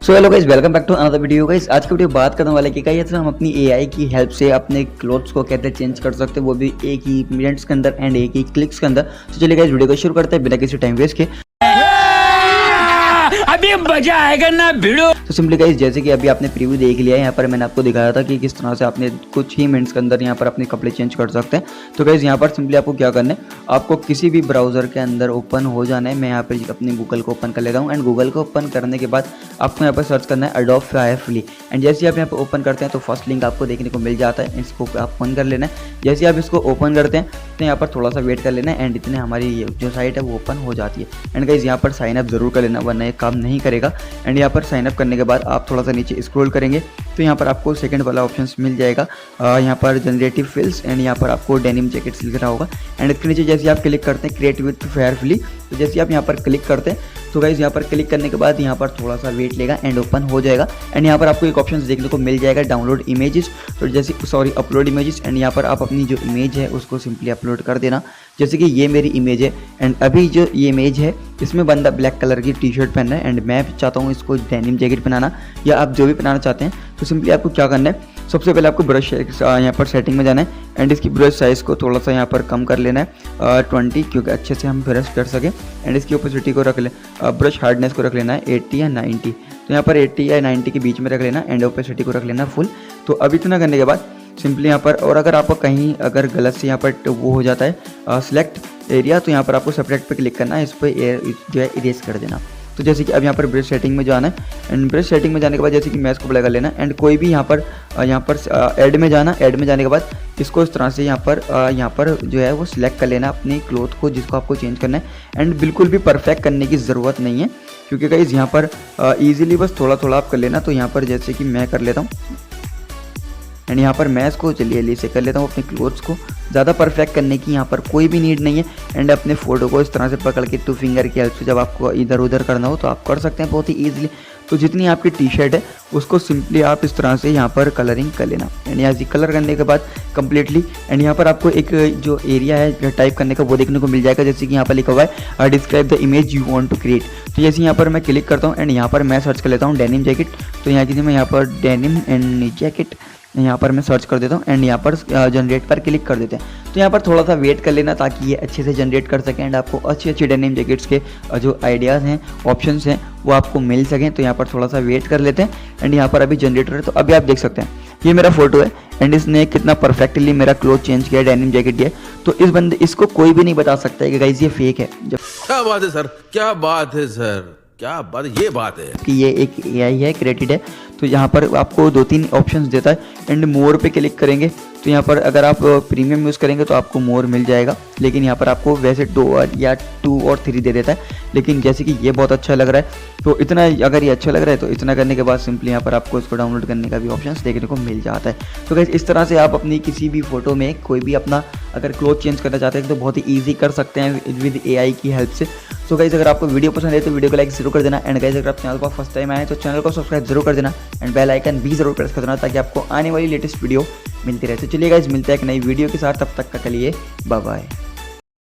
So hello guys, welcome back to another video guys. आज की video बात करने वाले की गाइस हम अपनी एआई की हेल्प से अपने क्लोथ्स को कैसे चेंज कर सकते हैं, वो भी एक ही मिनट्स के अंदर एंड एक ही क्लिक्स के अंदर। तो चलिए गाइस वीडियो को शुरू करते हैं बिना किसी टाइम वेस्ट के। अभी मजा आएगा ना वीडियो। तो सिंपली गाइस जैसे कि अभी आपने प्रीव्यू देख लिया है, यहाँ पर मैंने आपको दिखाया था कि किस तरह से आपने कुछ ही मिनट्स के अंदर यहाँ पर अपने कपड़े चेंज कर सकते हैं। तो गाइस यहाँ पर सिंपली आपको क्या करना है, आपको किसी भी ब्राउजर के अंदर ओपन हो जाना है। मैं यहाँ पर अपने गूगल को ओपन कर लेता हूँ एंड गूगल को ओपन करने के बाद आपको यहाँ पर सर्च करना है एडोब फायरफ्ली। एंड जैसे आप यहाँ पर ओपन करते हैं तो फर्स्ट लिंक आपको देखने को मिल जाता है, इसको आप ओपन कर लेना है। जैसे आप इसको ओपन करते हैं तो यहाँ पर थोड़ा सा वेट कर लेना है एंड इतने हमारी जो साइट है वो ओपन हो जाती है। एंड गाइस यहाँ पर साइन अप जरूर कर लेना वरना ये काम नहीं करेगा। एंड यहाँ पर साइन अप करने के बाद आप थोड़ा सा नीचे स्क्रॉल करेंगे तो यहाँ पर आपको सेकंड वाला ऑप्शंस मिल जाएगा, यहाँ पर जनरेटिव फिल्स एंड यहाँ पर आपको डेनिम जैकेट्स लिख रहा होगा। एंड इसके नीचे जैसे आप क्लिक करते हैं क्रिएट विद फेयरफुली, तो जैसे आप यहाँ पर क्लिक करते हैं तो गाइस यहाँ पर क्लिक करने के बाद यहाँ पर थोड़ा सा वेट लेगा एंड ओपन हो जाएगा। एंड यहाँ पर आपको एक ऑप्शन देखने को मिल जाएगा डाउनलोड इमेजेस, तो जैसे अपलोड इमेजेस। एंड यहाँ पर आप अपनी जो इमेज है उसको सिंपली अपलोड कर देना। जैसे कि ये मेरी इमेज है एंड अभी जो ये इमेज है इसमें बंदा ब्लैक कलर की टी शर्ट पहन रहा है एंड मैं चाहता हूँ इसको डेनिम जैकेट पहनाना, या आप जो भी पहनाना चाहते हैं। तो सिंपली आपको क्या करना है, सबसे पहले आपको ब्रश यहाँ पर सेटिंग में जाना है एंड इसकी ब्रश साइज़ को थोड़ा सा यहाँ पर कम कर लेना है 20, क्योंकि अच्छे से हम ब्रश कर सकें। एंड इसकी ओपेसिटी को रख ले, ब्रश हार्डनेस को रख लेना है 80 या 90, तो यहाँ पर 80 या 90 के बीच में रख लेना एंड ओपेसिटी को रख लेना फुल। तो अब इतना करने के बाद सिंपली यहाँ पर, और अगर आपको कहीं अगर गलत से यहाँ पर वो हो जाता है सिलेक्ट एरिया, तो यहाँ पर आपको सेपरेट पे क्लिक करना है, इस पर जो है इरेज कर देना। तो जैसे कि अब यहाँ पर ब्रश सेटिंग में जाना है एंड ब्रश सेटिंग में जाने के बाद जैसे कि मैं इसको बड़ा कर लेना एंड कोई भी यहाँ पर ऐड में जाना। ऐड में जाने के बाद इसको इस तरह से यहाँ पर जो है वो सिलेक्ट कर लेना अपनी क्लोथ को जिसको आपको चेंज करना है। एंड बिल्कुल भी परफेक्ट करने की ज़रूरत नहीं है, क्योंकि गाइस यहाँ पर ईजिली बस थोड़ा थोड़ा आप कर लेना। तो यहाँ पर जैसे कि मैं कर लेता हूँ एंड यहाँ पर मैं इसको चलिए से कर लेता हूँ अपने क्लोथ्स को। ज़्यादा परफेक्ट करने की यहाँ पर कोई भी नीड नहीं है। एंड अपने फ़ोटो को इस तरह से पकड़ के 2 फिंगर की हेल्प से जब आपको इधर उधर करना हो तो आप कर सकते हैं बहुत ही ईजिली। तो जितनी आपकी टी शर्ट है उसको सिंपली आप इस तरह से यहाँ पर कलरिंग कर लेना एंड यहाँ से कलर करने के बाद कम्प्लीटली। एंड यहाँ पर आपको एक जो एरिया है टाइप करने का वो देखने को मिल जाएगा, जैसे कि यहाँ पर लिखा हुआ है describe the image you want to create. तो जैसे यहाँ पर मैं क्लिक करता हूँ एंड यहाँ पर मैं सर्च कर लेता हूँ डेनिम जैकेट। तो यहाँ की मैं यहाँ पर डेनिम एंड जैकेट यहाँ पर मैं सर्च कर देता हूँ एंड यहाँ पर जनरेट पर क्लिक कर देते हैं। तो यहाँ पर थोड़ा सा वेट कर लेना ताकि ये अच्छे से जनरेट कर सकें एंड आपको अच्छी अच्छी डेनिम जैकेट्स के जो आइडियाज़ हैं, ऑप्शंस हैं वो आपको मिल सकें। तो यहाँ पर थोड़ा सा वेट कर लेते हैं एंड यहाँ पर अभी जनरेटर है। तो अभी आप देख सकते हैं ये मेरा फोटो है एंड इसने कितना परफेक्टली मेरा क्लोथ चेंज किया, डेनिम जैकेट दिया। तो इसको कोई भी नहीं बता सकता है कि गाइस ये फेक है। क्या बात है सर, क्या बात है सर, क्या बात है, ये बात है कि ये एक एआई है, क्रिएटेड है। तो यहाँ पर आपको 2-3 ऑप्शंस देता है एंड मोर पे क्लिक करेंगे तो यहाँ पर अगर आप प्रीमियम यूज़ करेंगे तो आपको मोर मिल जाएगा, लेकिन यहाँ पर आपको वैसे 2 और 3 दे देता है। लेकिन जैसे कि ये बहुत अच्छा लग रहा है तो इतना, अगर ये अच्छा लग रहा है तो इतना करने के बाद सिंपली यहाँ पर आपको इसको डाउनलोड करने का भी ऑप्शन देखने को मिल जाता है। तो गाइस इस तरह से आप अपनी किसी भी फोटो में कोई भी अपना अगर क्लोथ चेंज करना चाहते हैं तो बहुत ही ईजी कर सकते हैं विद एआई की हेल्प से। सो गाइस अगर आपको वीडियो पसंद है तो वीडियो को लाइक जरूर कर देना एंड गाइस अगर आप चैनल पर फर्स्ट टाइम आए तो चैनल को सब्सक्राइब जरूर कर देना एंड बेल आइकन भी जरूर प्रेस कर देना ताकि आपको आने वाली लेटेस्ट वीडियो मिलती रहे। तो चलिए गाइस मिलते हैं एक नई वीडियो के साथ, तब तक के लिए बाय बाय।